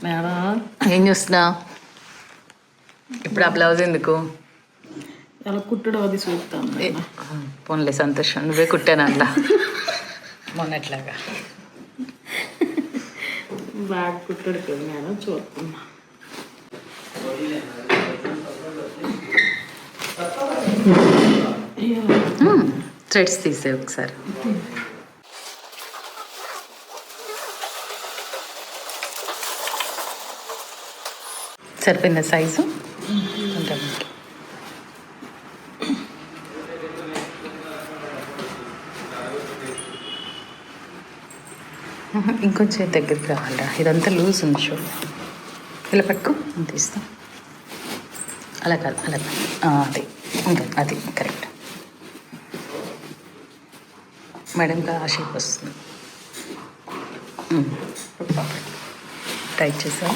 madam ఏం చూస్తున్నా ఇప్పుడు ఆ బ్లౌజ్ ఎందుకు ఎలా కుట్టడం అది చూస్తాం పోన్లే సంతోషం నువ్వే కుట్టాను అట్లా మొన్నట్లాగా బాగా కుట్టడు కదా మేడం చూస్తున్నా థ్రెడ్స్ తీసే ఒకసారి సరిపోయిందా సైజు ఉంటాను ఇంకొంచెం దగ్గరికి రావాలరా ఇదంతా లూజ్ ఉంది షో ఇలా పట్టుకో నేను తీస్తాం అలా కాదు అలా అదే ఇంకా అది కరెక్ట్ మేడంగా ఆ షేప్ వస్తుంది టైట్ చేసాం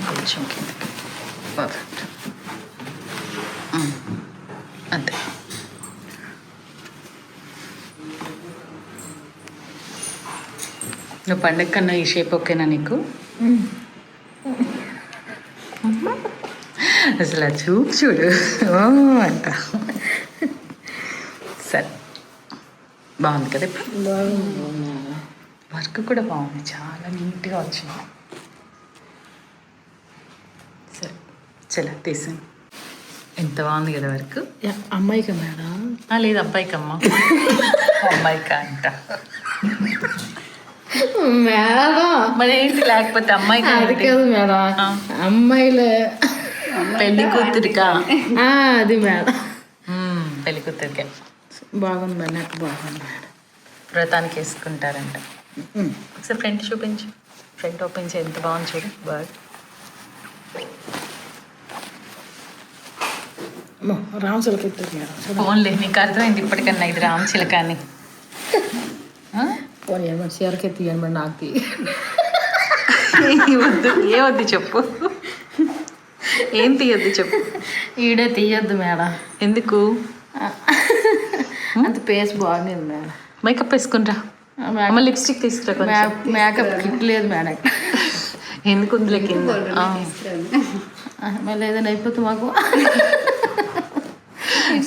కొంచెం కిందకి పర్ఫెక్ట్ అంతే నువ్వు పండగ కన్నా ఈ షేప్ ఓకేనా నీకు అసలు ఆ చూపు చూడు అంట సరే బాగుంది కదా ఇప్పుడు వర్క్ కూడా బాగుంది చాలా నీట్గా వచ్చింది సరే చలా తీసాను ఎంత బాగుంది కదా వర్క్ అమ్మాయికి మేడం లేదు అబ్బాయికి అమ్మ అమ్మాయికా అంట మేడం మరి ఏంటి లేకపోతే అమ్మాయికి అది కాదు మేడం అమ్మాయిలే పెళ్లి కూతురికా అది మేడం పెళ్లి కూతురికే బాగుంది మేడం నాకు బాగుంది మేడం వ్రతానికి వేసుకుంటారంట ఒకసారి ఫ్రంట్ చూపించు ఫ్రంట్ ఓపెన్ చేయి ఎంత బాగుంది చూడు బర్డ్ రామచిలక ఎత్తారు మేడం ఫోన్లే నీకు అర్థమైంది ఇప్పటికన్నా ఇది రామచిలక అని పోనీ మేడం చీరకి ఎత్తియండి మేడం నాకు వద్దు ఏ వద్దు చెప్పు ఏం తీయద్దు చెప్పు ఈడే తీయద్దు మేడం ఎందుకు అంత పేస్ బాగుంది మేడం మేకప్ వేసుకుంటా అమ్మ లిప్స్టిక్ తీసుకురా మేకప్ కిట్ లేదు మేడం ఎందుకు ఉందిలే కింద మళ్ళీ ఏదైనా అయిపోతుంది మాకు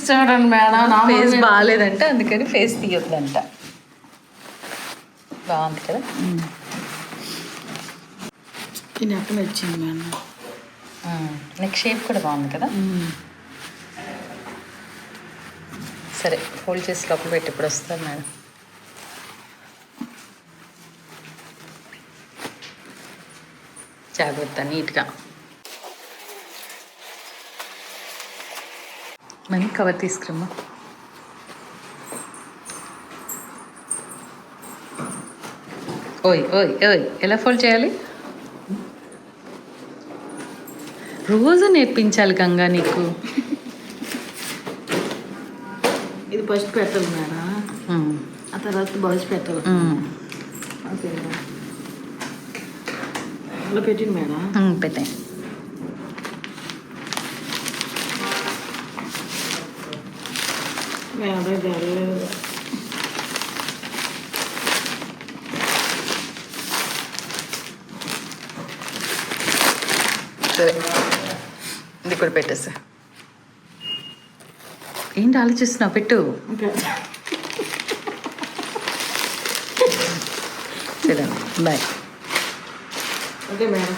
చూడండి మేడం నా ఫేస్ బాగాలేదంట అందుకని ఫేస్ తీయొద్దంట బాగుంది కదా ఇది ఎక్కడ వచ్చింది మేడం నెక్ షేప్ కూడా బాగుంది కదా సరే ఫోల్డ్ చేసి లోపల పెట్టి ఇప్పుడు వస్తాను మేడం జాగ్రత్త నీట్గా మనీ కవర్ తీసుకురమ్మా ఓయ్ ఓయ్ ఓయ్ ఎలా ఫోల్డ్ చేయాలి రోజు నేర్పించాలి గంగా నీకు ఇది ఫస్ట్ పెట్టాలి మేడం ఆ తర్వాత బ్లౌజ్ పెట్టాలి ఓకే మేడం అలా పెట్టింది మేడం పెట్టాయి మేడం జరగలేదు సరే ఇది కూడా పెట్టేసా ఏంటి ఆలోచిస్తున్నావు పెట్టు సరే బాయ్ ఓకే మేడం